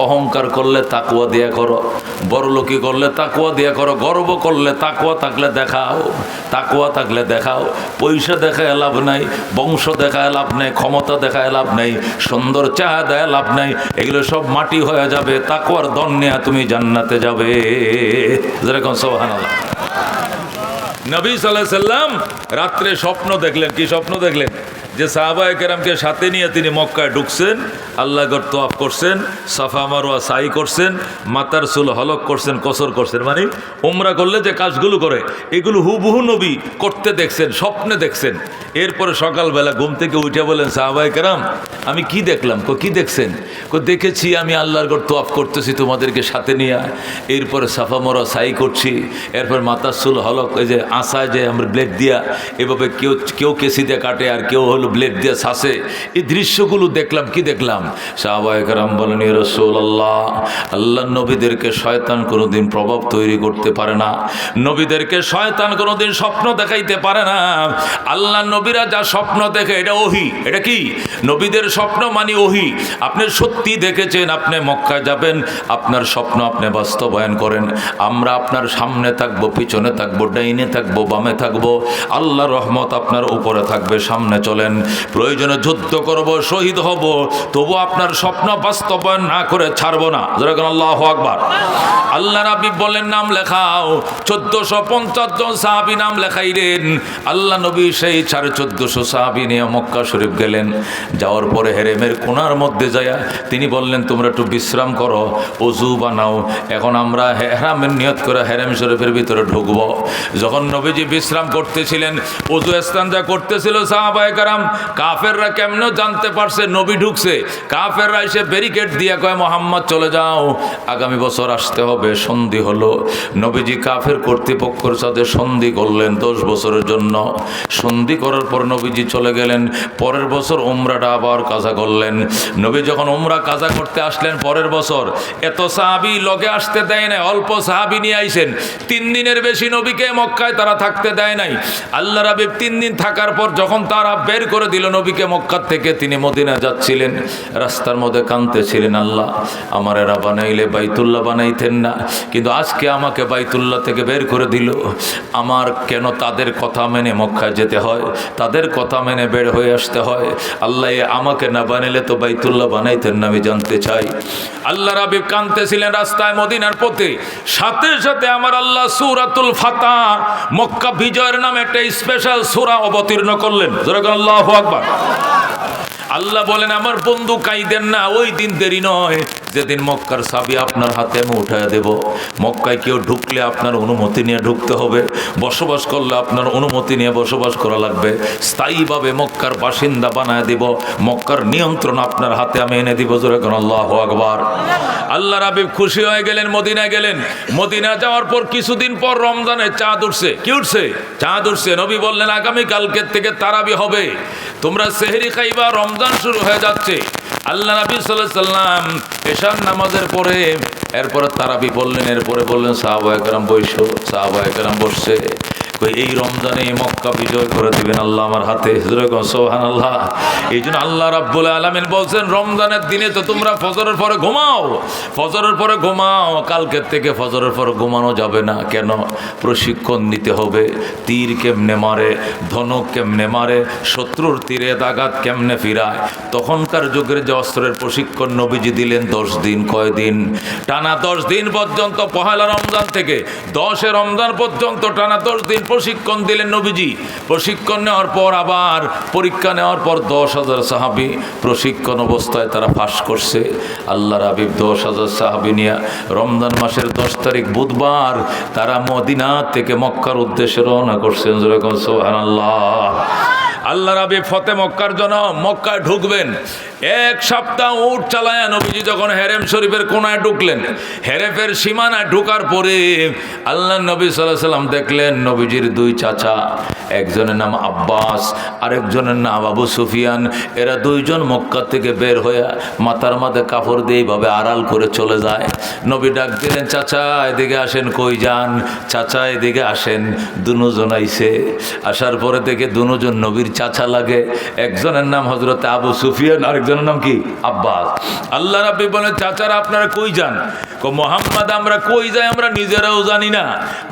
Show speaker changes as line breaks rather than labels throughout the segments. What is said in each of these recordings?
অহংকার করলে তাকওয়া দিয়া করো, বড়লোকি করলে তাকওয়া দিয়া করো, গর্ব করলে তাকওয়া থাকলে দেখাও, তাকওয়া থাকলে দেখাও। পয়সা দেখায় লাভ নাই, বংশ দেখায় লাভ নাই, ক্ষমতা দেখায় লাভ নাই, সুন্দর চাহিদায় লাভ নাই, এগুলো সব মাটি হয়ে যাবে। তাকওয়ার ধন নিয়ে তুমি জান্নাতে যাবে। যেরকম সুবহানাল্লাহ। নবী সাল্লাল্লাহু আলাইহি সাল্লাম রাত্রে স্বপ্ন দেখলেন। কি স্বপ্ন দেখলেন? যে সাহাবায়ে কেরামকে সাথে নিয়ে তিনি মক্কায় ঢুকছেন, আল্লাহর তওয়াফ করছেন, সাফা মারওয়া সাই করছেন, মাথার চুল হলক করছেন, কসর করছেন। মানে উমরা করলে যে কাজগুলো করে এগুলো হুবহু নবী করতে দেখছেন, স্বপ্নে দেখছেন। এরপরে সকালবেলা ঘুম থেকে উঠে বলেন, সাহাবায়ে কেরাম আমি কি দেখলাম? কি দেখছেন? দেখেছি আমি আল্লাহর তওয়াফ করতেছি তোমাদেরকে সাথে নিয়ে, এরপরে সাফা মারওয়া সাই করছি, এরপর মাথার চুল হলক, এই যে আসায় যে আমরা ব্লেড দিয়া এভাবে কেউ কেসি দিয়ে কাটে, আর কেউ হলো ব্লেড দিয়ে শাসে, এই দৃশ্যগুলো দেখলাম। কি দেখলাম? সাহাবায়ে কেরাম বলেন, ইয়া রাসূলুল্লাহ, আল্লাহর নবীদেরকে শয়তান কোনোদিন প্রভাব তৈরি করতে পারে না, নবীদেরকে শয়তান কোনোদিন স্বপ্ন দেখাইতে পারে না। আল্লাহর নবীরা যা স্বপ্ন দেখে এটা ওহী। এটা কি? নবীদের স্বপ্ন মানে ওহী। আপনি সত্যি দেখেছেন, আপনি মক্কায় যাবেন, আপনার স্বপ্ন আপনি বাস্তবায়ন করেন। আমরা আপনার সামনে থাকবো, পিছনে থাকবো, ডাইনে থাকবো, বামে থাকবো, আল্লাহর রহমত আপনার উপরে থাকবে। সামনে চলেন, প্রয়োজনে যুদ্ধ করব, শহীদ হব, তবু আপনার স্বপ্ন বাস্তবায়ন না করে ছাড়বো না। যেরকম আল্লাহু আকবার। আল্লাহ নবী বলেন, নাম লেখাও। 1450 জন সাহাবী নাম লেখাইলেন। আল্লাহ নবী সেই 1450 সাহাবী নিয়ে মক্কা শরীফ গেলেন। যাওয়ার পরে হেরেমের কোণার মধ্যে যায় তিনি বললেন, তোমরা একটু বিশ্রাম করো, ওযু বানাও, এখন আমরা ইহরামের নিয়ত করে হেরেম শরীফের ভিতরে ঢুকবো। যখন নবীজি বিশ্রাম করতেছিলেন, ওযু ইস্তেঞ্জা করতেছিল, সাহাবায়ে কেরাম কাফেররা কেমনে জানতে পারছে নবী ঢুকছে? কাফেররা এসে ব্যারিকেড দিয়ে কয়, মুহাম্মদ চলে যাও, আগামী বছর আসতে হবে। সন্ধি হলো, নবীজি কাফের কর্তৃপক্ষের সাথে সন্ধি করলেন 10 বছরের জন্য। সন্ধি করার পর নবীজি চলে গেলেন। পরের বছর উমরাটা আবার কাজা করলেন। নবী যখন উমরা কাজা করতে আসলেন পরের বছর, এত সাহাবী লগে আসতে দেয় নাই, অল্প সাহাবী নিয়ে আইছেন। 3 দিনের বেশি নবীকে মক্কায় তারা থাকতে দেয় নাই। আল্লাহ রাব্বি 3 দিন থাকার পর যখন তারা বের করে দিল নবীকে মক্কা থেকে, তিনি মদিনা যাচ্ছিলেন, রাস্তার মধ্যে কাঁদতেছিলেন, আল্লাহ আমার এরা বানাইলে বাইতুল্লাহ বানাইতেন না, কিন্তু আজকে আমাকে বাইতুল্লাহ থেকে বের করে দিল, আমার কেন তাদের কথা মেনে মক্কায় যেতে হয়, তাদের কথা মেনে বের হয়ে আসতে হয়? আল্লাহ আমাকে না বানাইলে তো বাইতুল্লাহ বানাইতেন না, আমি জানতে চাই। আল্লাহ রাব্বি কাঁদতেছিলেন রাস্তায় মদিনার পথে। সাথে সাথে আমার আল্লাহ সূরাতুল ফাতহ, মক্কা বিজয়ের নামে একটা স্পেশাল সূরা অবতীর্ণ করলেন। যেরকম আল্লাহু আকবার। আল্লাহ বলেন, আমার বন্ধু কাইদেন না, ওই দিন দেরি নয় যেদিন মক্কার চাবি আপনার হাতে আমি উঠায় দেব। মক্কায় কেউ ঢুকলে আপনার অনুমতি নিয়ে ঢুকতে হবে, বসবাস করলে আপনার অনুমতি নিয়ে বসবাস করা লাগবে, স্থায়ীভাবে মক্কার বাসিন্দা বানায় দেব, মক্কার নিয়ন্ত্রণ আপনার হাতে আমি এনে দিব। যেরকম আল্লাহু আকবার। আল্লাহ রাব্বি খুশি হয়ে গেলেন, মদিনায় গেলেন। মদিনা যাওয়ার পর কিছুদিন পর রমজানের চাঁদ উঠছে। কি উঠছে? চাঁদ উঠছে। নবী বললেন, আগামী কালকের থেকে তারাবি হবে, তোমরা সেহরি খাইবা, রমজান শুরু হয়ে যাচ্ছে। আল্লাহ নবী সাল্লাল্লাহু আলাইহি সাল্লাম এশার নামাজের পরে এরপরে তারাবি বললেন। এরপরে বললেন, সাহাবায়ে কেরাম বসো। সাহাবায়ে কেরাম বসছে। এই রমজানে মক্কা বিজয় করে দিবেন আল্লাহ আমার হাতে। সুবহানাল্লাহ। এই জন্য আল্লাহ রাব্বুল আলামিন বলছেন, রমজানের দিনে তো তোমরা ফজরের পরে ঘুমাও, ফজরের পরে ঘুমাও, কালকের থেকে ফজরের পরে ঘুমানো যাবে না। কেন? প্রশিক্ষণ নিতে হবে। তীর কেমনে মারে, ধনুক কেমনে মারে, শত্রুর তীরে দাগাত কেমনে ফিরায়। তখনকার যুগের যে অস্ত্রের প্রশিক্ষণ নবীজি দিলেন 10 দিন। কয়দিন? টানা 10 দিন পর্যন্ত, পহেলা রমজান থেকে 10 রমজান পর্যন্ত টানা 10 দিন প্রশিক্ষণ দিলেন নবীজি। প্রশিক্ষণ নেওয়ার পর আবার পরীক্ষা নেওয়ার পর 10,000 সাহাবী প্রশিক্ষণ অবস্থায় তারা পাস করছে। আল্লাহর হাবিব 10,000 সাহাবী নিয়ে রমজান মাসের 10 তারিখ বুধবার তারা মদিনা থেকে মক্কার উদ্দেশ্যে রওনা করছেন। যেরকম সুবহানাল্লাহ। আল্লাহ রাব্বি ফতে মক্কার জন্য মক্কায় ঢুকবেন। 1 সপ্তাহ উট চালায় নবীজি যখন হেরেম শরীফের কোনায় ঢুকলেন, হেরেফের সীমানায় ঢোকার পরে আল্লাহ নবী সাল্লাল্লাহু আলাইহি সাল্লাম দেখলেন নবীজির 2 চাচা, একজনের নাম আব্বাস, আরেকজনের নাম আবু সুফিয়ান। এরা 2 জন মক্কা থেকে বের হয়ে মাথার মাঝে কাপড় দিয়ে এইভাবে আড়াল করে চলে যায়। নবী ডাক দিলেন, চাচা এদিকে আসেন। কই যান? চাচা এদিকে আসেন। দুজন আইছে। আসার পরে থেকে দুজন নবীর চাচা লাগে। একজনের নাম হযরত আবু সুফিয়ান, আরেকজনের নাম কি আব্বাস। আল্লাহ রাব্বি বলেন চাচারা আপনারা কই যান? মুহাম্মদ আমরা কই যাই আমরা নিজেরাও জানি না।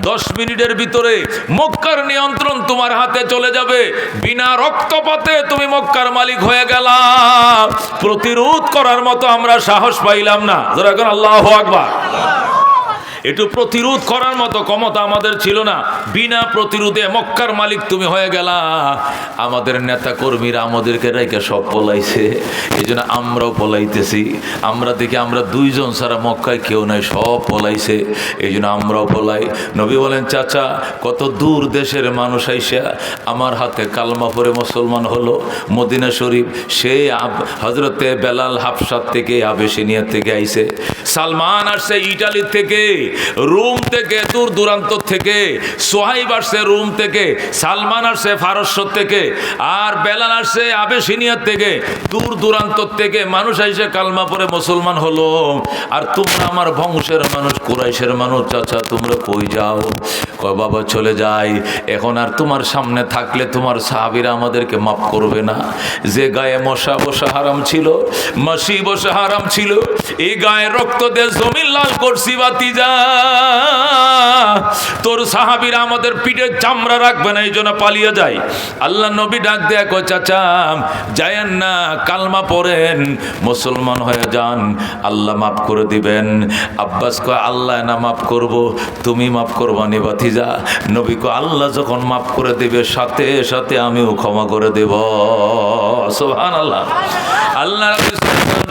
10 মিনিটের ভিতরে মক্কার নিয়ন্ত্রণ তোমার হাতে চলে যাবে, বিনা রক্তপাতে তুমি মক্কার মালিক হয়ে গেলা। প্রতিরোধ করার মতো আমরা সাহস পাইলাম না। যারা এখন আল্লাহু আকবার। একটু প্রতিরোধ করার মতো ক্ষমতা আমাদের ছিল না। বিনা প্রতিরোধে মক্কার মালিক তুমি হয়ে গেলা। আমাদের নেতা কর্মীরা আমাদেরকে রেখে সব পলাইছে, এই জন্য আমরাও পলাইতেছি। আমরা দেখি আমরা 2 জন ছাড়া মক্কায় কেউ নাই, সব পলাইছে, এই জন্য আমরাও পলাই। নবী বলেন চাচা কত দূর দেশের মানুষ আইসা আমার হাতে কালমা পড়ে মুসলমান হলো। মদিনা শরীফ সে হজরতে বেলাল হাফসাত থেকে আবেশিনিয়া থেকে আইছে, সালমান আসছে ইটালি থেকে, রোম থেকে, দূর দূরান্ত থেকে, সোহাইব আসছে রোম থেকে, সালমান আসছে ফারস্য থেকে, আর বেলাল আসছে আবেশিনিয়া থেকে, দূর দূরান্ত থেকে মানুষ আইসে কালমা পড়ে মুসলমান হলো। আর তোমরা আমার বংশের মানুষ, কুরাইশের মানুষ, চাচা তোমরা কই যাও? কয় বাবা চলে যাই। এখন আর তোমার সামনে থাকলে তোমার সাহাবীরা আমাদেরকে মাফ করবে না। যে গায়ে মশা বসা হারাম ছিল, মাছি বসা হারাম ছিল, এই গায়ে রক্ত দিয়ে জমিন লাল করছি বাতিজা। তোর সাহাবীরা আমাদের পিঠে চামড়া রাখবে না, এই জন্য পালিয়ে যায়। আল্লাহ নবী ডাক দেয়া কয় চাচা যায়েন না, কালমা পড়েন, মুসলমান হয়ে যান, আল্লাহ মাফ করে দিবেন। আব্বাস কয় আল্লাহ না মাফ করব, তুমি মাফ করবানি বাতিজা। নবী কয় আল্লাহ যখন মাফ করে দিবে সাথে সাথে আমিও ক্ষমা করে দেব। সুবহানাল্লাহ। আল্লাহ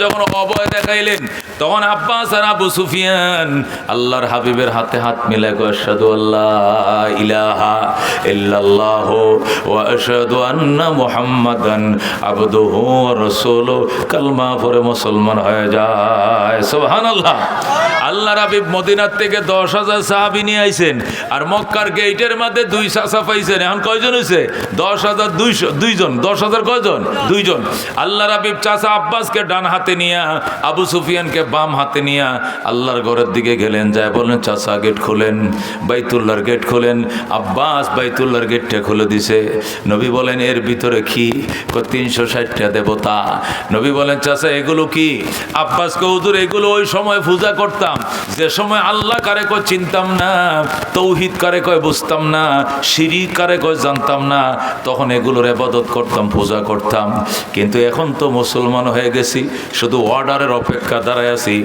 যখন অভয় দেখাইলেন তখন আব্বাস আর আবু সুফিয়ান আল্লাহর হাবিবের হাতে হাত মিলায় কয় আশহাদু আল্লা ইলাহা ইল্লাল্লাহ ওয়া আশহাদু আন্না মুহাম্মাদান আবদুহু ওয়া রাসূলুহু, কালমা পড়ে মুসলমান হয়ে যায়। সুবহানাল্লাহ। আল্লাহর হাবিব মদিনার থেকে 10,000 সাহাবী নিয়ে আইছেন, আর মক্কার গেটের মধ্যে 2 চাচা পাইছেন। এখন কয়জন হয়েছে? 10,200 জন। 10,000 কয়জন? 2 জন। আল্লাহর হাবিব চাচা আব্বাসকে ডান হাতে নিয়া, আবু সুফিয়ানকে বাম হাতে নিয়া আল্লাহর ঘরের দিকে গেলেন। যায় বলেন চাচা গেট খোলেন, বাইতুল্লাহর গেট খোলেন। আব্বাস বাইতুল্লাহর গেটটা খুলে দিছে। নবী বলেন এর ভিতরে কি? 360টা দেবতা। নবী বলেন চাচা এগুলো কি? আব্বাস কে হুজুর এগুলো ওই সময় পূজা করতাম, যে সময় আল্লাহ কারে কয় চিনতাম না, তৌহিদ কারে কয় বুঝতাম না, শিরিক কারে কয় জানতাম না, তখন এগুলোর ইবাদত করতাম, পূজা করতাম। কিন্তু এখন তো মুসলমান হয়ে গেছি, শুধু অর্ডারের অপেক্ষা দাঁড়ায় আছি।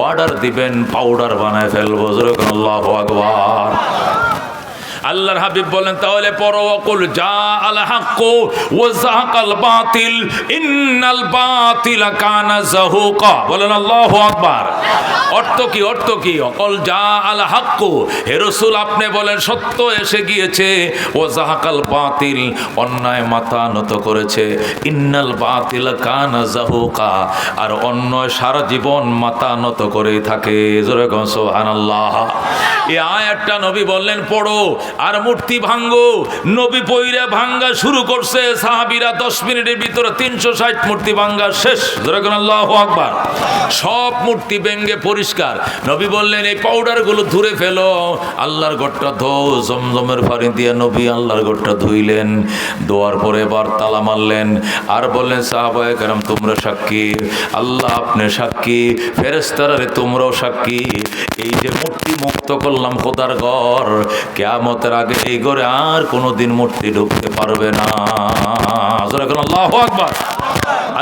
অর্ডার দিবেন, পাউডার বানায় ফেলবো। আল্লাহু আকবার। আল্লাহর হাবিব বলেন তাহলে পড়ো ওয়াকুল জা আল হক ওয়া যাহাকাল বাতিল ইন্নাল বাতিলা কানা যাহুকা। বলেন আল্লাহু আকবার। অর্থ কি? অর্থ কি? ওয়াকুল জা আল হক, হে রাসূল আপনি বলেন সত্য এসে গিয়েছে, ওয়া যাহাকাল বাতিল অন্যায় মাথা নত করেছে, ইন্নাল বাতিলা কানা যাহুকা আর অন্যায় সারা জীবন মাথা নত করেই থাকে। জোরে গো সুবহানাল্লাহ। এই আয়াতটা নবী বললেন পড়ো আর মূর্তি ভাঙ্গো। নবী পয়রা ভাঙ্গা শুরু করছে, সাহাবীরা 10 মিনিটের ভিতরে 360 মূর্তি ভাঙ্গা শেষ। যেরকম আল্লাহু আকবার। সব মূর্তি ভেঙ্গে পরিষ্কার। নবী বললেন এই পাউডারগুলো ধুয়ে ফেলো, আল্লাহর ঘরটা ধোও। জমজমের পানি দিয়ে নবী আল্লাহর ঘরটা ধুইলেন। ধোয়ার পরে এবার তালা মারলেন আর বললেন সাহাবায়ে কেরাম তোমরা সাক্ষী, আল্লাহ আপনি সাক্ষী, ফেরেশতারা তোমরাও সাক্ষী। এই যে মূর্তি মুক্ত করলাম খোদার ঘর, কিয়ামতের আগে এই ঘরে আর কোনোদিন মূর্তি ঢুকতে পারবে না। আল্লাহু আকবার।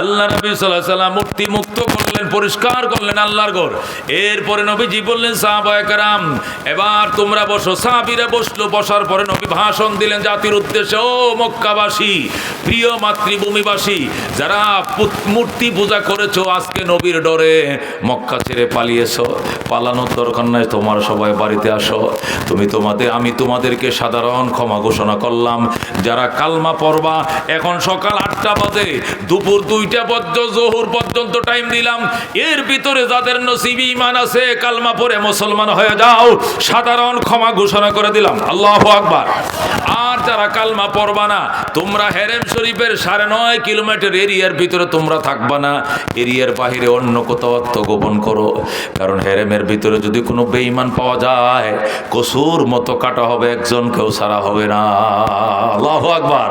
আল্লাহ নবী সাল্লাল্লাহু আলাইহি ওয়াসাল্লাম মূর্তি মুক্ত করলেন, পরিষ্কার করলেন আল্লাহর ঘর। এরপরে নবীজি বললেন সাহাবায়ে কেরাম এবার তোমরা বসো। সাহাবীরা বসলো। বসার পরে নবী ভাষণ দিলেন জাতির উদ্দেশ্যে, ও মক্কাবাসী, প্রিয় মাতৃভূমিবাসী, যারা মূর্তি পূজা করেছো, আজকে নবীর ডরে মক্কা ছেড়ে পালিয়েছো, পালানোর দরকার নাই, তোমার সবাই বাড়িতে আসো। আমি তোমাদেরকে সাধারণ ক্ষমা ঘোষণা করলাম। যারা কালমা পড়বা, এখন সকাল 8টা বাজে, দুপুর 2টা পর্যন্ত জোহর পর্যন্ত টাইম দিলাম, এর ভিতরে যাদের নসিবে ঈমান আছে কালমা পড়ে মুসলমান হয়ে যাও, সাধারণ ক্ষমা ঘোষণা করে দিলাম। আল্লাহু আকবার। আর যারা কালমা পড়বা না, তোমরা হেরেম শরীফের 9.5 কিলোমিটার এরিয়ার ভিতরে তোমরা থাকবা না, এরিয়ার বাহিরে অন্য কোথাও আত্মগোপন করো। কারণ হেরেমের ভিতরে যদি কোনো বেঈমান পাওয়া যায়, কসুর মতো কাটা হবে, একজন কেউ ছাড়া হবে না। আল্লাহু আকবার।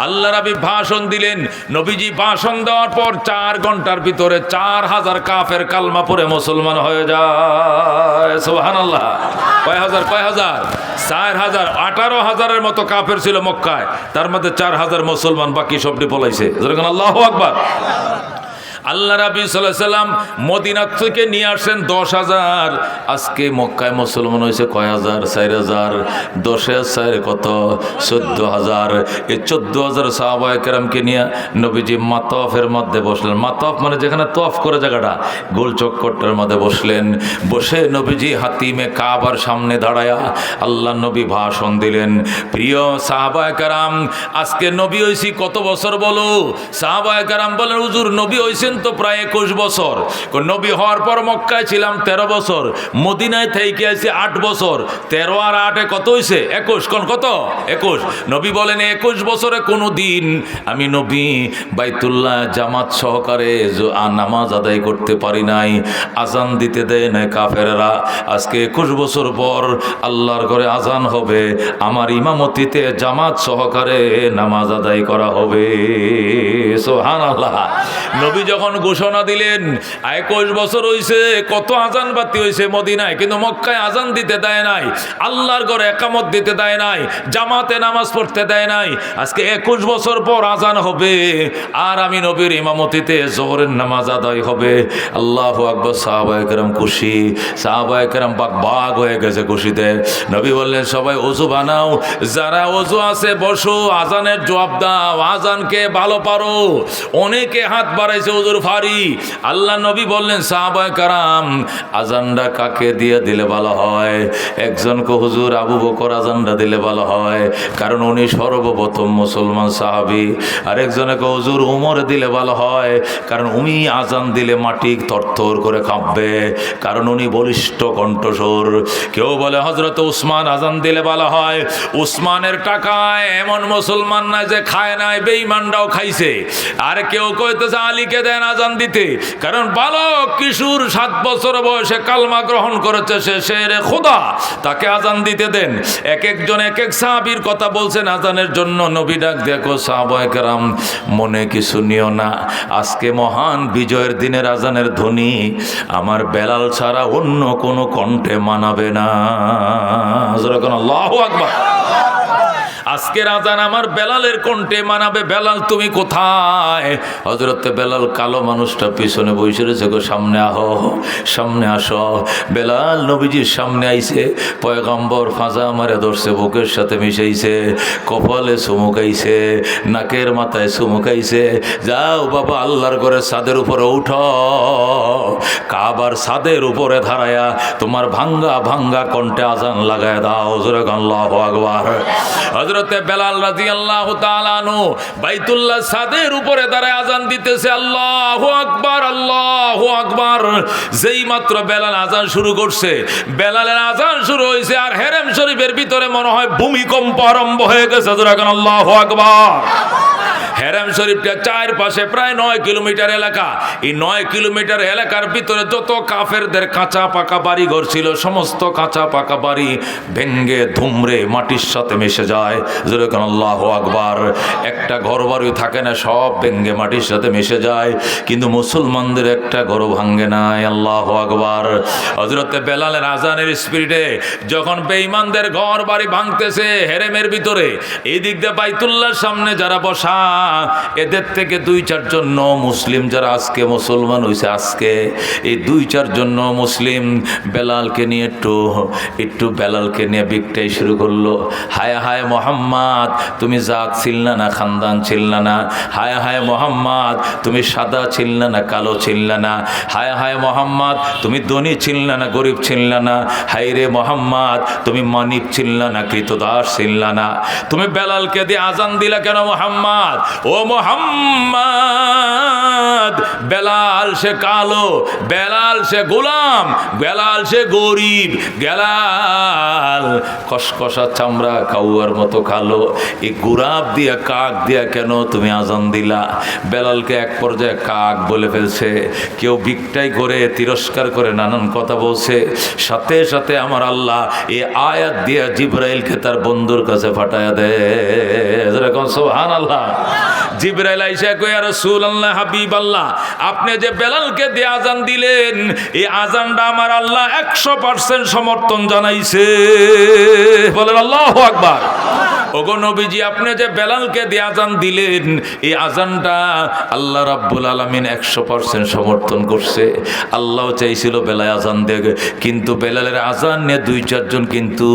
আল্লাহ নবী ভাষণ দিলেন। নবীজি ভাষণ দেওয়ার পর 4 ঘন্টার ভিতরে 4000 কাফের কালমা পড়ে মুসলমান হয়ে যায়। সুবহানাল্লাহ। কয় হাজার? 4000। 18,000-এর মতো কাফের ছিল মক্কায়, তার মধ্যে 4000 মুসলমান, বাকি সবটি পলাইছে। আল্লাহু আকবার। আল্লাহ রাব্বি সাল্লাল্লাহু আলাইহি সাল্লাম মদিনা থেকে নিয়ে আসেন 10,000। আজকে মক্কায় মুসলমান হয়েছে কয় হাজার? 4,000। 10,000 কত? 14,000। এই 14,000 সাহাবায়ে কেরামকে নিয়ে নবীজি মাতফের মধ্যে বসলেন। মাতফ মানে যেখানে তফ করে জায়গাটা, গোল চক্করটার মধ্যে বসলেন। বসে নবীজি হাতিমে কাবার সামনে দাঁড়ায়া আল্লাহ নবী ভাষণ দিলেন। প্রিয় সাহাবায়ে কেরাম, আজকে নবী হইছি কত বছর বলো? সাহাবায়ে কেরাম বলেন, হুজুর নবী হইছেন তো প্রায় 21 বছর। নবী হওয়ার পর মক্কায় ছিলাম 13 বছর, মদিনায় থেকে আছি 8 বছর। 13 আর 8 কত হয়েছে? 21। কোন কত? 21। নবী বলেন 21 বছরে কোনো দিন আমি নবী বাইতুল্লাহ জামাত সহকারে নামাজ আদায় করতে পারি নাই, আজান দিতে দেয় নাই কাফেররা। আজকে 21 বছর পর আল্লাহর ঘরে আজান হবে, আমার ইমামতিতে জামাত সহকারে নামাজ আদায় করা হবে। সুবহানাল্লাহ। নবী যখন ঘোষণা দিলেন 21 বছর হইছে, কত আজান বাতি হইছে মদিনায়, কিন্তু মক্কায় আজান দিতে দেয় নাই, আল্লাহর ঘরে একামত দিতে দেয় নাই, জামাতে নামাজ পড়তে দেয় নাই। আজকে 21 বছর পর আজান হবে, আর আমি নবীর ইমামতিতে জোহরের নামাজ আদায় হবে। আল্লাহু আকবার। সাহাবায়ে কেরাম খুশি, সাহাবায়ে কেরাম বাগ হয়ে গেছে খুশিতে। নবী বললেন, সবাই ওযু বানাও, যারা ওযু আছে বসো, আজানের জবাব দাও, আজানকে ভালো পারো। অনেকে হাত বাড়াইছে, হুজুর ফারি। আল্লাহ নবী বললেন, সাহাবায়ে কেরাম আজানটা কাকে দিয়ে দিলে ভালো হয়? একজনকে হুজুর আবু বকর আজানটা দিলে ভালো হয়, কারণ উনি সর্বপ্রথম মুসলমান সাহাবী। আরেকজনকে হুজুর উমর দিলে ভালো হয়, কারণ উনি আজান দিলে মাটি থরথর করে কাঁপবে, কারণ উনি বলিষ্ঠ কণ্ঠস্বর। কেউ বলে হযরত উসমান আজান দিলে ভালো হয়, উসমানের টাকায় এমন মুসলমান নাই যে খায় নাই, বেঈমানরাও খাইছে। আর কেউ কইতেছে আলীকে দেন আজান দিতে, কারণ বালক কিশোর 7 বছর বয়সে কালমা গ্রহণ করেছে, সে শেরে খোদা, তাকে আজান দিতে দেন। এক একজন এক এক সাহাবীর কথা বলছেন আজানের জন্য। নবী ডাক দেখো, সাহাবায়ে কেরাম মনে কিছু নিও না, আজকে মহান বিজয়ের দিনের আজানের ধ্বনি আমার বেলাল ছাড়া অন্য কোনো কণ্ঠে মানাবে না। আল্লাহু আকবার। আজকের আজান আমার বেলালের কণ্ঠে মানাবে। বেলাল তুমি কোথায়? হযরতে বেলাল কালো মানুষটা পিছনে বসে রয়েছে, গো সামনে আহো, সামনে আসো। বেলাল নবীজির সামনে আইছে, পয়গম্বর ফাজা মারে ধরছে, বুকের সাথে মিশাইছে, কপালে চুমুকাইছে, নাকের মাথায় চুমুকাইছে। যাও বাবা, আল্লাহর ঘরে ছাদের উপরে উঠো, কাবার ছাদের উপরে দাঁড়ায়া তোমার ভাঙ্গা ভাঙ্গা কণ্ঠে আজান লাগায় দাও। জোরে আল্লাহু আকবার। হযরতে বেলাল রাদিয়াল্লাহু তাআলা আনহু বাইতুল্লাহ ছাদের উপরে দাঁড়ায় আজান দিতেছে। আল্লাহু আকবার, আল্লাহু আকবার। যেই মাত্র বেলাল আজান শুরু করছে, বেলালের আজান শুরু হয়েছে, আর হেরেম শরীফের ভিতরে মনে হয় ভূমিকম্প আরম্ভ হয়ে গেছে। জোরে আল্লাহু আকবার। হেরেম শরীফটা চারপাশে প্রায় 9 কিলোমিটার এলাকা। এই 9 কিলোমিটার এলাকার ভিতরে যত কাফেরদের কাঁচা পাকা বাড়ি ঘর ছিল, সমস্ত কাঁচা পাকা বাড়ি ভেঙ্গে ধুমরে মাটির সাথে মিশে যায়। যেরকম আল্লাহু আকবার। একটা ঘর বাড়ি থাকে না, সব ভেঙ্গে মাটির সাথে মিশে যায়, কিন্তু মুসলমানদের একটা ঘর ভাঙ্গে নাই। আল্লাহু আকবার। হযরতে বেলালের আজানের স্পিরিটে যখন বেঈমানদের ঘর বাড়ি ভাঙতেছে হেরেমের ভিতরে, এই দিক দিয়ে বাইতুল্লাহর সামনে যারা বসা, এদের থেকে 2-4 জন মুসলিম যারা আজকে মুসলমান হয়েছে, আজকে এই 2-4 জন মুসলিম বেলালকে নিয়ে একটু বেলালকে নিয়ে বিকটাই শুরু করলো। হায় হায় মোহাম্মদ, তুমি জাত ছিল না, খানদান ছিল না। হায় হায় মোহাম্মদ, তুমি সাদা ছিল না, কালো ছিল না। হায় হায় মোহাম্মদ, তুমি ধনী ছিল না, গরিব ছিল না। হায় রে মোহাম্মদ, তুমি মানিক ছিল না, কৃতদাস ছিল না। তুমি বেলালকে দিয়ে আজান দিলা কেন মোহাম্মদ? ও মুহাম্মদ, বেলাল সে কালো, বেলাল সে গোলাম, বেলাল সে গরিব, বেলাল কসকসা চামড়া কাউয়ার মতো কালো, এই গুরাব দিয়া কাক দিয়া কেন তুমি আজান দিলা? বেলালকে এক পর্যায়ে কাক বলে ফেলছে, কেউ ভিক্ষাই করে তিরস্কার করে নানান কথা বলছে। সাথে সাথে আমার আল্লাহ এই আয়াত দিয়া জিবরাইলকে তার বন্ধুর কাছে পাঠায়া দেয়। সুবহানাল্লাহ। জিবরাইল আইসা কয়, ইয়া রাসূলুল্লাহ, হাবিবাল্লাহ, আপনি যে বেলালকে দিয়ে আজান দিলেন, এই আজানটা আমার আল্লাহ 100% সমর্থন জানাইছে। বলেন আল্লাহু আকবার। ওগো নবীজি, আপনি যে বেলালকে দিয়ে আজান দিলেন, এই আজানটা আল্লাহ রাব্বুল আলামিন 100% সমর্থন করছে। আল্লাহ চাইছিল বেলাল আজান দেখ, কিন্তু বেলালের আজান নিয়ে 2-4 জন কিন্তু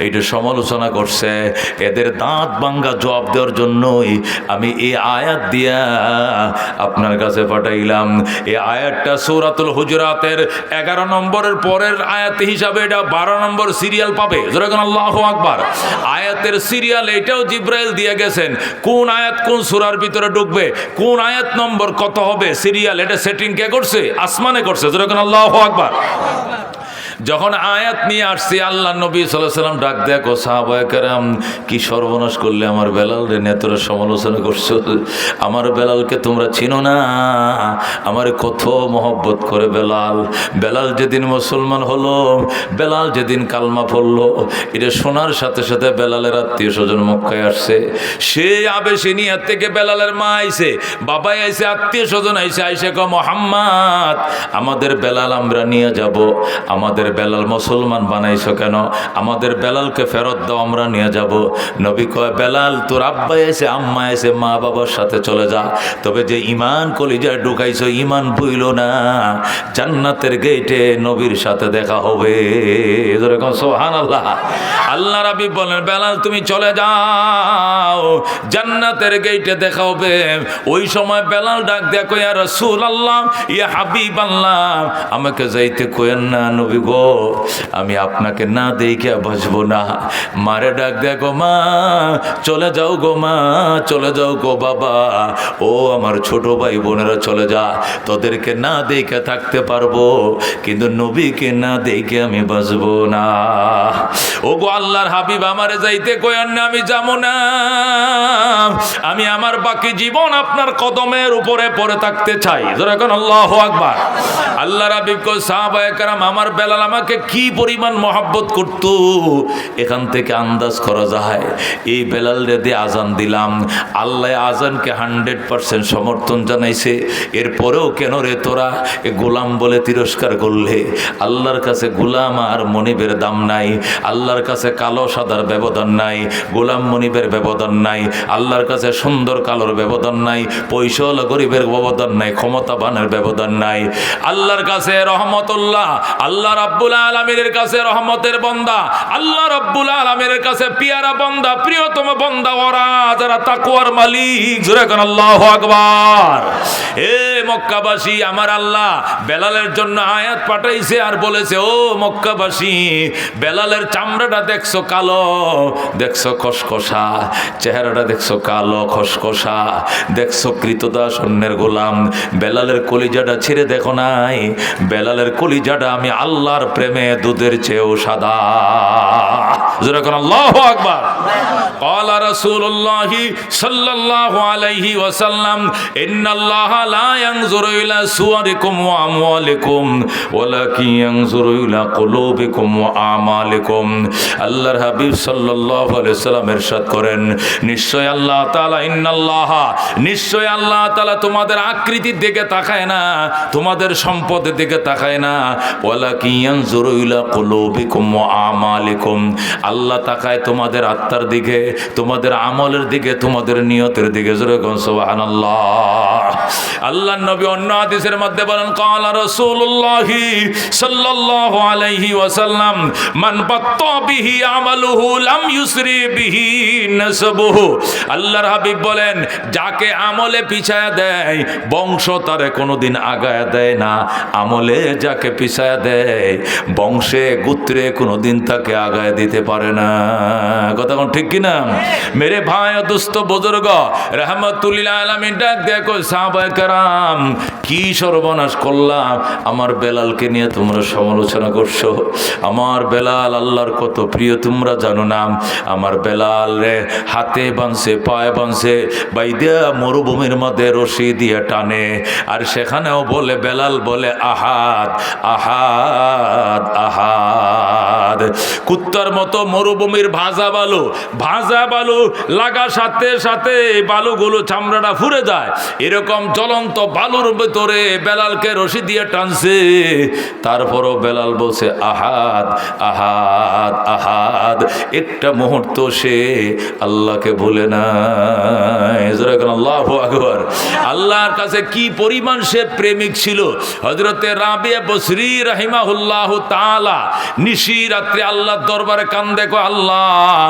এইটা সমালোচনা করছে। এদের দাঁত ভাঙ্গা জবাব দেওয়ার জন্যই আমি এই আয়াত দিয়া আপনার কাছে পাঠাইলাম। এই আয়াতটা সূরাতুল হুজুরাতের 11 নম্বরের পরের আয়াত হিসাবে এটা 12 নম্বর সিরিয়াল পাবে। যেরকম আল্লাহু আকবার। আয়াতের সিরিয়াল এটাও জিবরাইল দিয়ে গেছেন, কোন আয়াত কোন সূরার ভিতরে ঢুকবে, কোন আয়াত নম্বর কত হবে, সিরিয়াল এটা সেটিং কে করছে? আসমানে করছে। যেরকম আল্লাহু আকবার। যখন আয়াত নিয়ে আসছি, আল্লাহ নবী সাল্লাল্লাহু আলাইহি ওয়াসাল্লাম ডাক দেয়া কো, সাহাবায়ে কেরাম, কি সর্বনাশ করলে আমার বেলাল রে, নেতরে সমালোচনা করছো। আমার বেলালকে তোমরা চিনো না, আমার কত মহব্বত করে বেলাল। বেলাল যেদিন মুসলমান হলো, বেলাল যেদিন কালমা পড়লো, এটা শোনার সাথে সাথে বেলালের আত্মীয় স্বজন মক্কায় আসছে। সে আবেশিনিয়া থেকে বেলালের মা আইছে, বাবাই আইছে, আত্মীয় স্বজন আইছে, আইসে কো, মুহাম্মদ, আমাদের বেলাল আমরা নিয়ে যাব। আমাদের বেলাল মুসলমান বানাইছো কেন? আমাদের বেলালকে ফেরত দাও, আমরা নিয়ে যাব। নবী কয়, বেলাল তোর আব্বা এসে, আম্মা এসে, মা বাবার সাথে চলে যা, তবে যে ইমান কলিজায় ঢুকাইছো, ইমান বইল না, জান্নাতের গেটে নবীর সাথে দেখা হবে। সুবহানাল্লাহ। আল্লাহ রাব্বি বলেন, বেলাল তুমি চলে যাও, জান্নাতের গেটে দেখা হবে। ওই সময় বেলাল ডাক দেয়া কয়, ইয়া রাসূলুল্লাহ, ইয়া হাবিবাল্লাহ, আমাকে যাইতে কইেন না নবী গো, আমি আপনাকে না দেখে বাঁচবো না। মারে ডাক দেখো, মা চলে যাও গো, মা চলে যাও গো বাবা, ও আমার ছোট ভাই বোনেরা চলে যা, তোদেরকে না দেখে থাকতে পারবো, কিন্তু নবীকে না দেখে আমি বাঁচবো না। ও গো আল্লাহর হাবিব, আমারে যাইতে কইেন না, আমি যাবো না, আমি আমার বাকি জীবন আপনার কদমের উপরে পড়ে থাকতে চাই। যেরকম আল্লাহু আকবার। আল্লাহ রাব্বি কো, সাহাবায়ে কেরাম, আমার বেলাল আমাকে কি পরিমাণ মহব্বত করত, এখান থেকে আন্দাজ করা যায়। এই বেলাল রে দিয়ে আজান দিলাম, আল্লাহ আজানকে 100% সমর্থন জানাইছে। এরপরেও কেন রে তোরা এ গোলাম বলে তিরস্কার করলে? আল্লাহর কাছে গোলাম আর মনিবের দাম নাই, আল্লাহর কাছে কালো সাদার ব্যবধান নাই, গোলাম মনিবের ব্যবধান নাই, আল্লাহর কাছে সুন্দর কালোর ব্যবধান নাই, পয়সাওয়ালা গরিবের ব্যবধান নাই, ক্ষমতাবানের ব্যবধান নাই। আল্লাহর কাছে রহমতুল্লাহ, আল্লাহ রাব্বুল আলামিনের কাছে রহমতের বান্দা, আল্লাহ রাব্বুল আলামিনের কাছে পিয়ারা বান্দা, প্রিয়তম বান্দা ওরা যারা তাকওয়ার মালিক। জোরে কোন আল্লাহু আকবার। হে মক্কাবাসী, আমার আল্লাহ বেলালের জন্য আয়াত পাঠাইছে আর বলেছে, ও মক্কাবাসী, বেলালের চামড়াটা দেখছো কালো, দেখছো খসখসা, চেহারাটা দেখছো কালো খসখসা, দেখছো কৃতদাস অন্যের গোলাম, বেলালের কলিজাটা ছেড়ে দেখো নাই, বেলালের কলিজাটা আমি আল্লাহর প্রেমে দুধের চেয়েও সাদা। যেরকম আল্লাহু আকবার। قال رسول الله صلى الله عليه وسلم إن الله لا ينظر إلى صوركم وأموالكم ولكن ينظر إلى قلوبكم وأعمالكم। আল্লাহর হাবিব সাল্লাল্লাহু আলাইহি ওয়াসাল্লাম ইরশাদ করেন, নিশ্চয় আল্লাহ তাআলা, ইন্নাল্লাহ, নিশ্চয় আল্লাহ তাআলা তোমাদের আকৃতির দিকে তাকায় না, তোমাদের সম্পদের দিকে তাকায় না, ওয়ালাকিন ইয়ানজুরু ইলা কুলুবিকুম ওয়া আমালিকুম, আল্লাহ তাকায় তোমাদের আত্মার দিকে, তোমাদের আমলের দিকে, তোমাদের নিয়তের দিকে। জোরে কোন সুবহানাল্লাহ। আল্লাহ আল্লাহর নবী অন্য হাদিসের মধ্যে বলেন ক্বালা রাসূলুল্লাহি সাল্লাল্লাহু আলাইহি ওয়াসাল্লাম মান বাত্তা বিহি আমালুহু লাম ইউসরি বিহি নাসাবুহু। আল্লাহর হাবিব বলেন যাকে আমলে পিছায়া দেয় বংশ তারে কোনোদিন আগায়া দেয় না, আমলে যাকে পিছায়া দেয় বংশে গোত্রে কোনোদিন তাকে আগায় দিতে পারে না। কথা কোন ঠিক কিনা? মেরে ভাই ও দোস্ত বুজুর্গ রাহমাতুল্লিল আলামিন ডাক দেখো সাহাবায়ে কেরাম কি সর্বনাশ করলাম, আমার বেলালকে নিয়ে তোমরা সমালোচনা করছো। আমার বেলাল আল্লাহর কত প্রিয় তোমরা জানো না। আমার বেলাল রে হাতে বাঁধছে পায়ে বাঁধছে বাইদা মরুভূমির মধ্যে রশি দিয়ে টানে, আর সেখানেও বলে বেলাল বলে আহাদ আহাদ আহাদ। কুত্তার মতো মরুভূমির ভাজা বালু লাগা সাথে সাথে বালুগুলো চামড়াটা ফুরে যায়, এরকম জ্বলন্ত বালুর ভিতরে বেলালকে রশি দিয়ে টানছে। তারপরও বেলাল বলছে আহাদ আহাদ আহাদ। একটা মুহূর্ত সে আল্লাহকে ভুলে না। আল্লাহু আকবার। আল্লাহর কাছে কি পরিমাণ সে প্রেমিক ছিল। হযরতে রাবিয়া বসরি রাহিমাহুল্লাহু তাআলা নিশি রাত্রে আল্লাহর দরবারে কান্দে কো আল্লাহ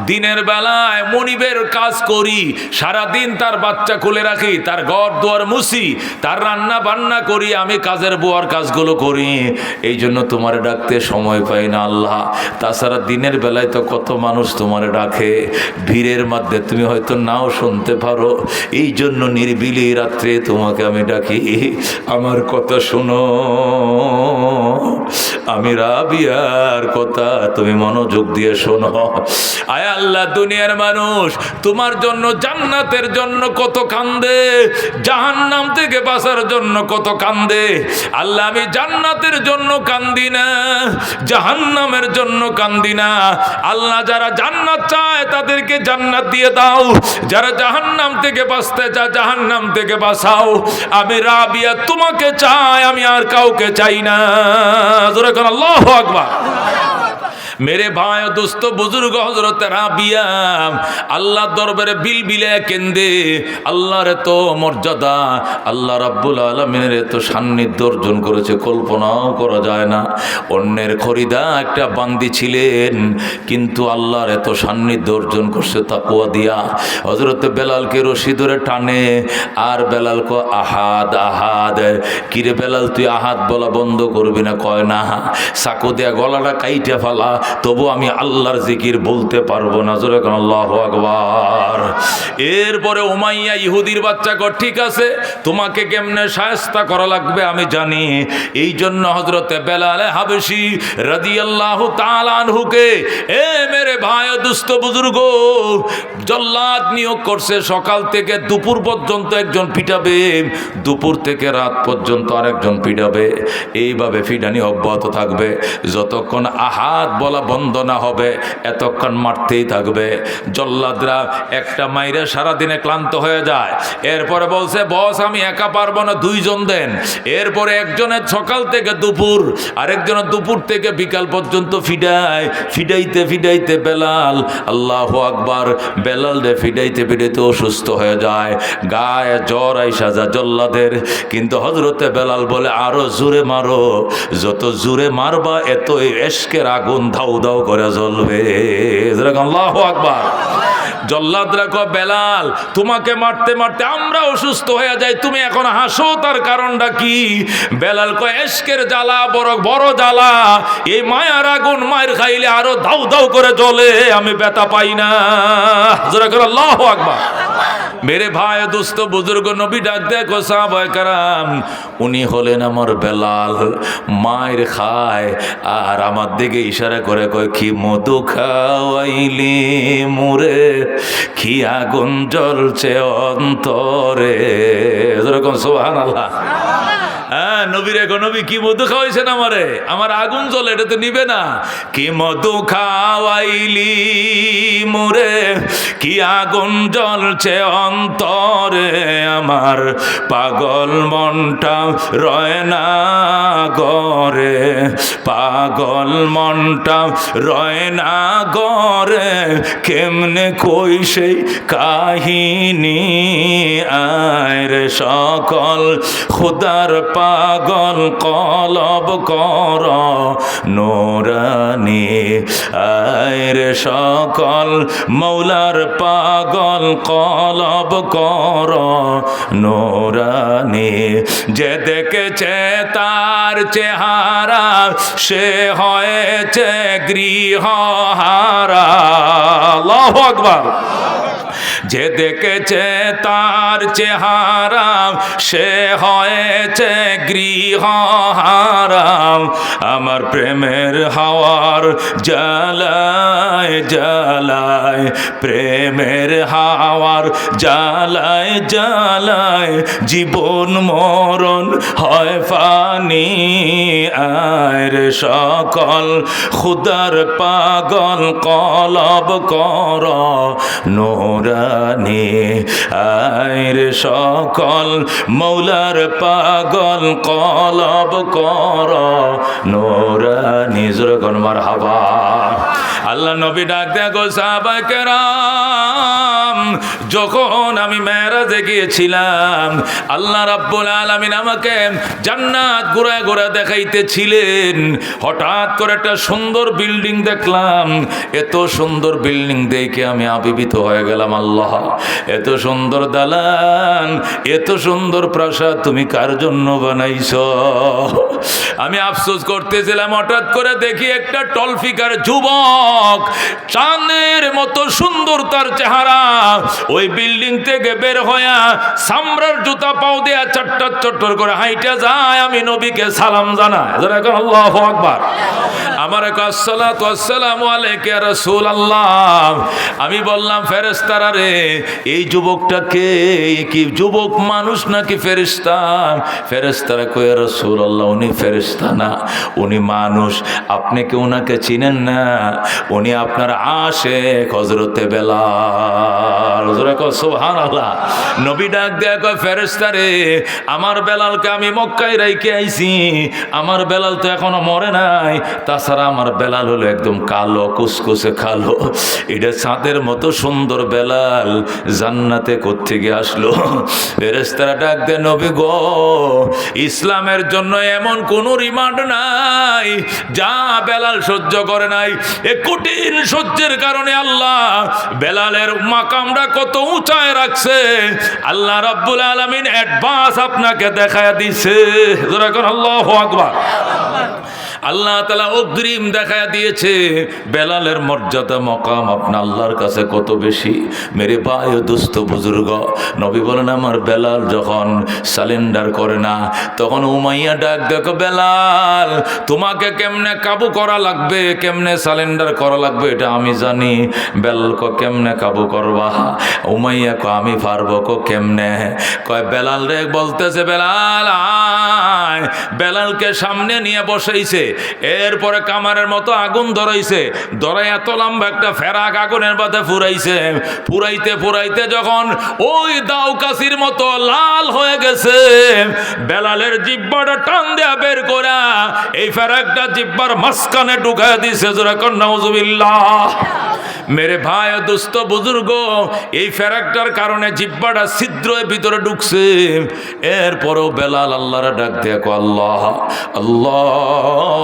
দিনের বেলায় মনিবের কাজ করি, সারা দিন তার বাচ্চা খুলে রাখি, তার ঘর দুয়ার মুছি, তার রান্না বান্না করি, আমি কাজের বুয়ার কাজগুলো করি, এই জন্য তোমারে ডাকতে সময় পাই না আল্লাহ। তাছাড়া দিনের বেলায় তো কত মানুষ তোমারে ডাকে, ভিড়ের মধ্যে তুমি হয়তো নাও শুনতে পারো, এই জন্য নিরিবিলি রাত্রে তোমাকে আমি ডাকি। আমার কথা শোনো, আমি রাবিয়ার কথা তুমি মনোযোগ দিয়ে শোনো। আয় আল্লাহ দুনিয়ার মানুষ তোমার জন্য জান্নাতের জন্য কত কান্দে, জাহান্নাম থেকে বাঁচার জন্য কত কান্দে। আল্লাহ আমি জান্নাতের জন্য কান্দি না, জাহান্নামের জন্য কান্দি না। আল্লাহ যারা জান্নাত চায় তাদেরকে জান্নাত দিয়ে দাও, যারা জাহান্নাম থেকে বাঁচতে চায় জাহান্নাম থেকে বাঁচাও। আমি রাবিয়া তোমাকে চাই, আমি আর কাউকে চাই না। জোরে কোন আল্লাহু আকবার। मेरे भाई दोस्त बुजुर्ग हजरत राबिया আল্লাহ দরবারে বিলবিলে কেন্দে। আল্লাহর এত মর্যাদা, আল্লাহ রাব্বুল আলামিনের এত সান্নিধ্য অর্জন করেছে কল্পনাও করা যায় না। অন্যের খরিদা একটা বান্দি ছিলেন, কিন্তু আল্লাহর এত সান্নিধ্য অর্জন করছে তাকওয়া দিয়া। হযরত বেলালকে রশি ধরে টানে, আর বেলাল কো আহাদ আহাদ। কিরে বেলাল তুই আহাদ বলা বন্ধ করবি না? কয় না, চাকু দিয়া গলাটা কাইটা ফেলা, তবু আমি আল্লাহর জিকির বলতে পারবো না। জোরে কোন আল্লাহু আকবার। এরপরে উমাইয়া ইহুদির বাচ্চা কর ঠিক আছে, তোমাকে কেমনে শায়েস্তা করা লাগবে আমি জানি। এই জন্য হযরতে বেলাল হাবশী রাদিয়াল্লাহু তাআলা আনহুকে এ মেরে ভাই দুস্থ বুজুর্গ জল্লাদ নিয়োগ করছে। সকাল থেকে দুপুর পর্যন্ত একজন পিটাবে, দুপুর থেকে রাত পর্যন্ত আরেকজন পিটাবে। এইভাবে পিটানি অব্যাহত থাকবে যতক্ষণ আহাদ বলা বন্ধ না হবে, এতক্ষণ মারতেই থাকবে। জল্লাদরা একটা মাইরে সারাদিনে ক্লান্ত হয়ে যায়। এরপরে বলছে বস আমি একা পারবো না, দুইজন দেন। এরপরে একজনের সকাল থেকে দুপুর, আরেকজনের দুপুর থেকে বিকাল পর্যন্ত ফিডাইতে ফিডাইতে বেলাল আল্লাহু আকবার, বেলাল রে ফিডাইতে ফিডাইতে অসুস্থ হয়ে যায়, গায়ে জ্বর আইসা যায় জল্লাদের। কিন্তু হযরতে বেলাল বলে আরো জোরে মারো, যত জোরে মারবা এত এশকের আগুন ধাউ ধাউ করে জ্বলবে। আল্লাহু আকবার। জল্লাদরা কয় বেলাল তোমাকে মারতে মারতে আমরা অসুস্থ হয়ে যাই, তুমি এখন হাসো, তার কারণটা কি? বেলাল কয় এশকের জ্বালা বড় বড় জ্বালা, এই মায়ার আগুন মায়ের খাইলে আরো দাউ দাউ করে জ্বলে, আমি ব্যথা পাই না। জোরে করে আল্লাহু আকবার। মেরে ভাই দোস্ত বুজুর্গ নবী ডাক দেখো সাহাবায়ে কেরাম, উনি হলেন আমার বেলাল। মায়ের খায় আর আমার দিকে ইশারা করে কয় কি মধু খাওয়াইলি মুরে, কি আগুন জ্বলছে অন্তরে। যেরকম সুবহানাল্লাহ। নবীর এখন নবী কি মধু খাওয়াইছেন আমারে, আমার আগুন জ্বলে, এটা তো নিবে না। কি মধু খাওয়াইলি মোরে, কি আগুন জ্বলছে অন্তরে, আমার পাগল মনটা রয় না গরে, পাগল মনটা রয় না গরে, কেমনে কই সেই কাহিনী। আয় রে সকল খুদার পাগল কলব কর নোরানি, আয় রে সকল মৌলার পাগল কলব কর নোরানি। যে দেখেছে তার চেহারা সে হয়েছে গৃহহারা। আল্লাহু আকবার। যে দেখেছে তার চেহারা সে হয়েছে গৃহহারা। আমার প্রেমের হাওয়ার জ্বালায় জ্বালায়, প্রেমের হাওয়ার জ্বালায় জ্বালায়, জীবন মরণ হয় ফানি। আয় রে সকল খুদার পাগল কলব কর নোরানি, আয় রে সকল মৌলার পাগল কলব কর নোরানি। জোরে কোন মারহাবা। আল্লাহ নবী ডাক দেয়া গো সাহাবায়ে কেরাম, যখন আমি মেরাজে গিয়েছিলাম আল্লাহ রাব্বুল আলামিন আমাকে জান্নাত ঘুরে ঘুরে দেখাইতেছিলেন। হঠাৎ করে একটা সুন্দর বিল্ডিং দেখলাম। এত সুন্দর বিল্ডিং দেখে আমি আবির্ভূত হয়ে গেলাম। আল্লাহ, এত সুন্দর দালান, এত সুন্দর প্রাসাদ তুমি কার জন্য বানাইছো? আমি আফসোস করতেছিলাম। হঠাৎ করে দেখি একটা টলফিকার যুবক, চাঁদের মতো সুন্দর তার চেহারা, ওই বিল্ডিং থেকে বের হইয়া সামরার জুতা পাও দেয়া চট্টর চট্টর করে হাইটা যায়। আমি নবীকে সালাম জানাই। আল্লাহু আকবার। আমার আসসালাতু ওয়াসসালামু আলাইকা ইয়া রাসূলুল্লাহ। আমি বললাম, ফেরেশতারা রে, এই যুবকটা কে? কি যুবক মানুষ নাকি ফেরেশতা? ফেরেশতারা কয়, ইয়া রাসূলুল্লাহ, উনি ফেরেশতা না, উনি মানুষ। আপনি কি ওনাকে চিনেন না? উনি আপনার আশিক হযরতে বেলাল। সুবহানাল্লাহ। নবী ডাক দেয়া কয়, ফেরেশতা রে, আমার বেলালকে আমি মক্কায় রাইখে আইছি। আমার বেলাল তো এখনো মরে নাই। তাছাড়া আমার বেলাল হলো একদম কালো, কুসকুসে কালো। এটা চাঁদের মতো সুন্দর বেলাল জান্নাতে কোত্থেকে আসলো? ফেরেশতারা ডাক দেয়, নবী গো, ইসলামের জন্য এমন কোন রিমান্ড নাই যা বেলাল সহ্য করে নাই। এ কঠিন সহ্যের কারণে আল্লাহ বেলালের মাকামটা কত উঁচায় রাখছে। আল্লাহ রাব্বুল আলামিন অ্যাডভান্স আপনাকে দেখায় দিছে। যারা কোন আল্লাহু আকবার। আল্লাহ তাআলা অগ্রিম দেখায় দিয়েছে বেলালের মর্যাদা মকাম আপনার আল্লাহর কাছে কত বেশি। মেরে ভাই ও দোস্ত বুজুর্গ, নবী বলেন, আমার বেলাল যখন সালেন্ডার করে না, তখন উমাইয়া ডাক দেখো, বেলাল তোমাকে কেমনে কাবু করা লাগবে, কেমনে সালেন্ডার করা লাগবে এটা আমি জানি। বেলাল কো কেমনে কাবু করবা? উমাইয়া কো আমি পারবো। কো কেমনে? কয় বেলাল রে বলতেছে, বেলাল আয়। বেলালকে সামনে নিয়ে বসাইছে, এরপরে কামারের মতো আগুন ধরাইছে, ধরাই এত লম্বা একটা ফেরাক আগুনের মধ্যে ফুরাইছে। ফুরাইতে ফুরাইতে যখন ওই দাও কাশির মতো লাল হয়ে গেছে, বেলালের জিব্বাটা টান দেয়া বের করা এই ফেরাকটা জিব্বার মাঝখানে ঢুকায় দিছে। জোরে কর নাউজুবিল্লাহ। মেরে ভাই ও দোস্ত বুজুর্গ, এই ফেরাকটার কারণে জিব্বাটা ছিদ্রের ভিতরে ঢুকছে। এরপরও বেলাল আল্লাহর ডাক দেখো, আল্লাহ আল্লাহ।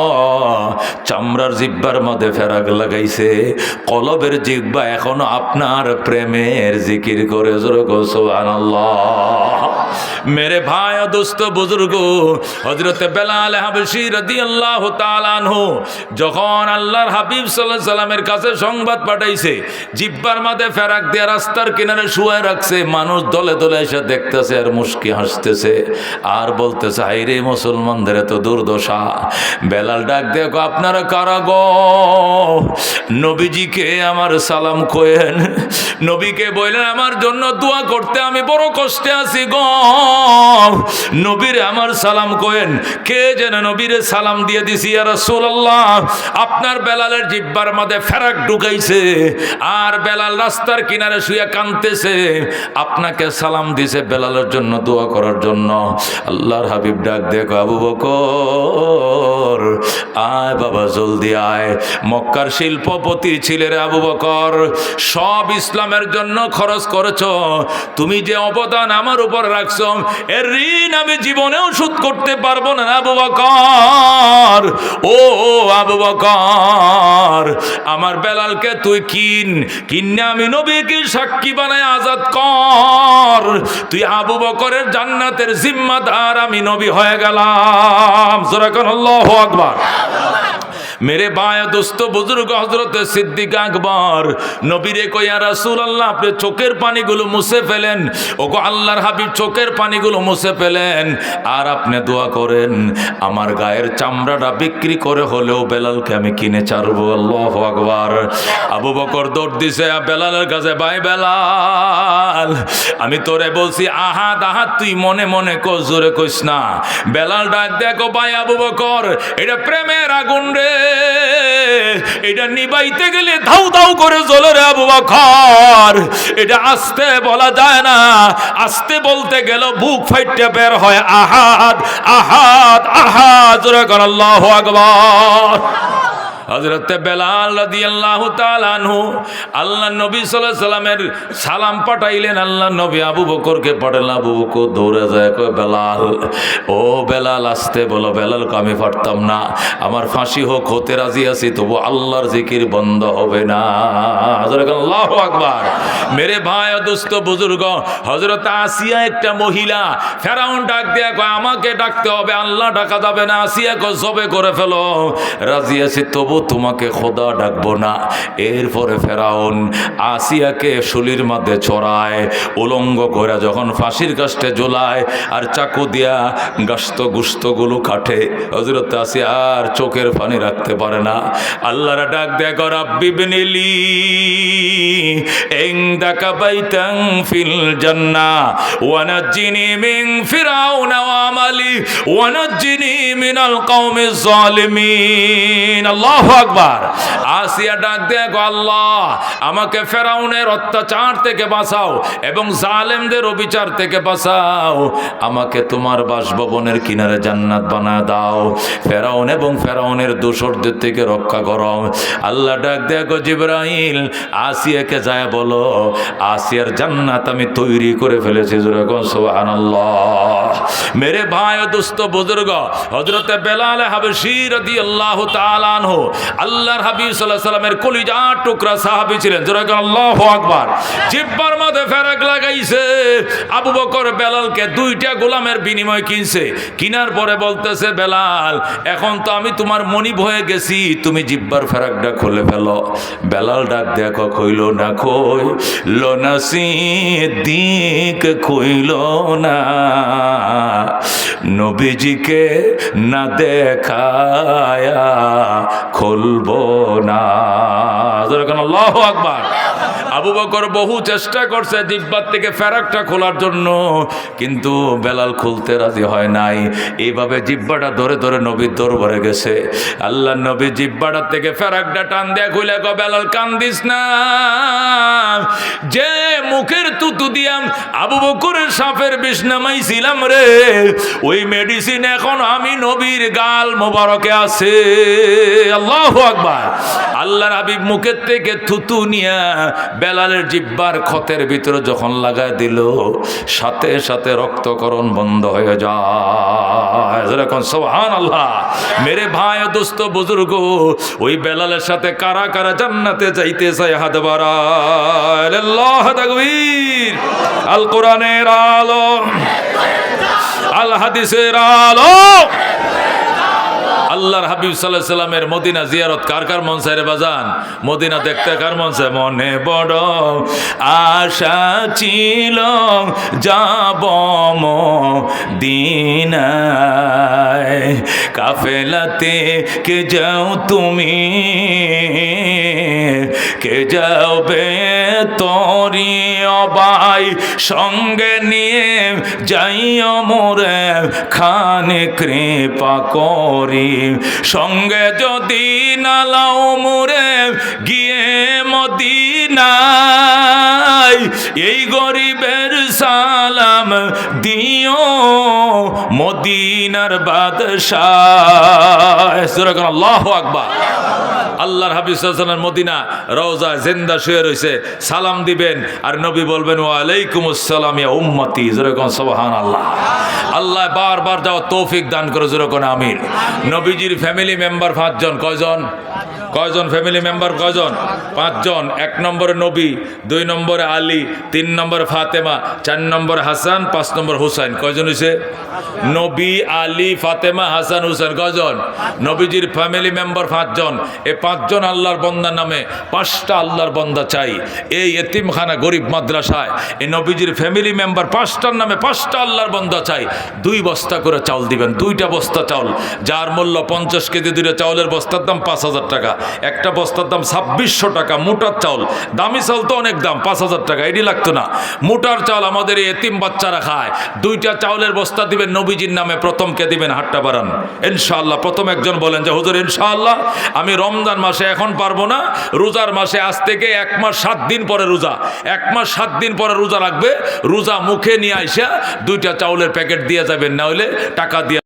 চামড়ার জিব্বার মধ্যে ফেরাক লাগাইছে, কলবের জিব্বা এখনো আপনার প্রেমের জিকির করে। জোরে কর সুবহানাল্লাহ। মেরে ভাই ও দোস্ত বুজুর্গ, হযরতে বেলাল হাবশী রাদিয়াল্লাহু তাআলা আনহু যখন আল্লাহর হাবিব সাল্লাল্লাহু আলাইহি সাল্লামের কাছে সংবাদ পাঠাইছে, জিব্বার মধ্যে ফেরাক দিয়ে রাস্তার কিনারে শুয়ে রাখছে, মানুষ দলে দলে এসে দেখতেছে আর মুস্কি হাসতেছে আর বলতেছে, হায় রে মুসলমানদের এত দুর্দশা। বেলাল ডাক দেখো, আপনারা কারা গো? নবীজিকে আমার সালাম কয়েন। নবীকে বললেন, আমার জন্য দোয়া করতে, আমি বড় কষ্টে আছি গো। নবীরে আমার সালাম কয়েন। কে যেন নবীরে সালাম দিয়ে দিছি, ইয়া রাসূলুল্লাহ আপনার বেলালের জিহ্বার মধ্যে ফেরাক ঢুকাইছে, আর বেলাল রাস্তার কিনারে শুয়ে কাঁদতেছে, আপনাকে সালাম দিছে বেলালের জন্য দোয়া করার জন্য। আল্লাহর হাবিব ডাক দেখো, আবু বকর আয় বাবা জলদি আয়। মক্কার শিল্পপতি ছিলে রে আবু বকর, সব ইসলামের জন্য খরচ করেছো, তুমি যে অবদান আমার উপর রাখছো এর ঋণ আমি জীবনেও শোধ করতে পারবো না আবু বকর। ও আবু বকর, আমার বেলালকে তুই কিনে আমি নবীকে সাক্ষী বানায় আজাদ কর, তুই আবু বকরের জান্নাতের জিম্মাদার, আমি নবী হয়ে গেলাম। জোরে কোন আল্লাহু আকবার। मेरे भाई दोस्तों बुजुर्ग हजरत सिद्दीक আকবর নবীরে কই, ইয়া রাসূলুল্লাহ আপনি চোখের পানিগুলো মুছে ফেলেন। ওগো আল্লাহর হাবিব চোখের পানিগুলো মুছে ফেলেন, আর আপনি দোয়া করেন আমার গায়ের চামড়াটা বিক্রি করে হলেও বেলালকে আমি কিনে ছাড়বো। আল্লাহু আকবার। আবু বকর দৌড় দিছে বেলালের কাছে, ভাই বেলাল আমি তোরে বলছি আহাদ আহাদ, তুই মনে মনে কো, জোরে কইস না। বেলাল ডাক দেখো, ভাই আবু বকর এটা প্রেমের আগুন রে, এটা নিবাইতে গেলে ধাউ ধাউ করে জ্বলে রে আবু বকর, এটা আস্তে বলা যায় না, আস্তে বলতে গেল বুক ফাইটে বের হয় আহাদ আহাদ আহাদ। জোরে কর আল্লাহু আকবার। হযরত বেলাল রাদিয়াল্লাহু তাআলা আনহু আল্লাহ নবী সাল্লাল্লাহু আলাইহি সাল্লামের সালাম পাঠাইলেন, আল্লাহ নবী আবু বকরকে পাঠালেন। আবু বকর দৌড়ে যায়, কয় বেলাল, ও বেলাল আসতে বলো। বেলালকে আমি পারতাম না, আমার ফাঁসি হোক হতে রাজি আছি, তবু আল্লাহর জিকির বন্ধ হবে না। আল্লাহু আকবার। মেরে ভাই দোস্ত বুজুর্গ, হযরত আসিয়া একটা মহিলা, ফেরাউন ডাক দেয়া কয় আমাকে ডাকতে হবে, আল্লাহ ডাকা যাবে না। আসিয়া কয় জবে করে ফেলো, রাজি আছি তবু তোমাকে খোদা ডাকবো না। এরপরে ফেরাউন আসিয়াকে শুলির মধ্যে চড়ায়, উলঙ্গ করে যখন ফাঁসির কাস্টে ঝোলায় আর চাকু দিয়া গাস্ত গুস্তগুলো কাটে, হযরত আসিয়া আর চোখের পানি রাখতে পারে না। আল্লাহর ডাক দেয়া কর, রাব্বি বিনিলি ইনদাকা বাইতান ফিল জান্নাহ ওয়া নাজ্জিনি মিন ফিরাউনা ওয়া আমালি ওয়া নাজ্জিনি মিনাল কওমিজ জালিমিন। আল্লাহু আকবার। আসিয়া ডাক দেয়, আল্লাহ আমাকে ফেরাউনের অত্যাচার থেকে বাঁচাও এবং জালেমদের অবিচার থেকে বাঁচাও, আমাকে তোমার বাসভবনের কিনারে জান্নাত বানায় দাও, ফেরাউন এবং ফেরাউনের দোসরদের থেকে রক্ষা করো। আল্লাহ ডাক দেয়, জিবরাইল আসিয়াকে যায় বলো আসিয়ার জান্নাত আমি তৈরি করে ফেলেছি। সুবহানাল্লাহ। মেরে ভাই ও দোস্ত বুজুর্গ, হযরত বেলাল হাবশী রাদিয়াল্লাহু তাআলা আনহু আল্লাহর হাবিব সাল্লাল্লাহু আলাইহি সাল্লামের কলিজার টুকরা সাহাবী ছিলেন। জোরে বলেন আল্লাহু আকবার। জিহ্বার মধ্যে ফেরাক লাগাইছে। আবু বকর বেলালকে দুইটা গোলামের বিনিময় কিনছে। কিনার পরে বলতেছে, বেলাল এখন তো আমি তোমার মনিব হয়ে গেছি, তুমি জিহ্বার ফেরাকটা খুলে ফেলো। বেলাল ডাক দেখো, কইল না কইল না সিদ্দিক কইল না, নবীজিকে না দেখায়া খুলবো না। আল্লাহু আকবার। আবু বকর বহু চেষ্টা করছে জিহ্বার থেকে ফেরাকটা খোলার জন্য, কিন্তু বেলাল খুলতে রাজি হয় নাই। এইভাবে জিহ্বাটা ধরে ধরে নবীর দরবারে গেছে। আল্লাহ নবী জিহ্বাটার থেকে ফেরাকটা টান দেয়া খুলে কয়, বেলাল কান্দিস না, যে মুখের তুতু দিয়াম আবু বকরের সাপের বিষ নামাইছিলাম রে, ওই মেডিসিন এখন আমি নবীর গাল মোবারকে আছে। আল্লাহু আকবার। আল্লাহর হাবিব মুখের থেকে থুতু নিয়া বেলালের জিহ্বার ক্ষতের ভিতরে যখন লাগায় দিল, সাথে সাথে রক্তকরণ বন্ধ হয়ে যায়। যেরকম সুবহানাল্লাহ। মেরে ভাই ও দোস্ত বুজুর্গ, ওই বেলালের সাথে কারা কারা জান্নাতে যাইতে চায় হাত বাড়ায়। আল্লাহু তাকবীর। আল কোরআনের আলো, আল হাদিসের আলো। আল্লাহর হাবিব সাল্লাল্লাহু আলাইহি সাল্লামের মদিনা জিয়ারত কার কার মন চায় রে বাজান? মদিনা দেখতে কার মন চায়? মনে বড় আশা ছিল যাব মদিনায়, কাফেলাতে কে যাও তুমি, কে যাবে তরি অবাই সঙ্গে নিয়ে যাইও মোরে খানে কৃপা করি সঙ্গে যদি নালাও মোরে গিয়ে মদিনায় এই গরিবের সালাম দিও মদিনার বাদশাহ সূরা আল্লাহু আকবার আল্লাহর হাবিব সাল্লাল্লাহু আলাইহি ওয়াসাল্লাম মদিনা রওজা জিন্দা শুয়ে রয়েছে সালাম দিবেন আর নবী বলবেন ওয়া আলাইকুমুস সালাম ইয়া উম্মতি যেরকম সুবহানাল্লাহ আল্লাহ বারবার যাওয়ার তৌফিক দান করে যেরকম আমিন নবীজির ফ্যামিলি মেম্বার 5 জন কয়জন ফ্যামিলি মেম্বার কয়জন 5 জন 1 নম্বরে নবী 2 নম্বরে আলী 3 নম্বরে ফাতেমা 4 নম্বরে হাসান 5 নম্বর হুসাইন কয়জন হইছে নবী আলী ফাতেমা হাসান হুসাইন কয়জন নবীজির ফ্যামিলি মেম্বার 5 জন এই 5 জন আল্লাহর বান্দা নামে 5টা আল্লাহর বান্দা চাই এই এতিমখানা গরিব মাদ্রাসায় এই নবীজির ফ্যামিলি মেম্বার 5টার নামে 5টা আল্লাহর বান্দা চাই 2 বস্তা করে চাউল দিবেন 2টা বস্তা চাউল যার মূল্য 50 কেজি 2টা চাউলের বস্তার দাম 5000 টাকা একটা বস্তার দাম 2600 টাকা মোটার চাউল দামি চাউল তো অনেক দাম 5000 টাকা এডি লাগতো না মোটার চাউল আমাদের এই এতিম বাচ্চারা খায় 2টা চাউলের বস্তা দিবেন নবীজির নামে প্রথম কে দিবেন হাতটা বাড়ান ইনশাআল্লাহ প্রথম একজন বলেন যে হুজুর ইনশাআল্লাহ আমি রমজান মাসে এখন পারবো না রোজার মাসে আজ থেকে 1 মাস 7 দিন পরে রোজা 1 মাস 7 দিন পরে রোজা রাখবে রোজা মুখে নিয়ে আইসা 2টা চাউলের প্যাকেট দিয়ে যাবেন না হলে টাকা দিয়ে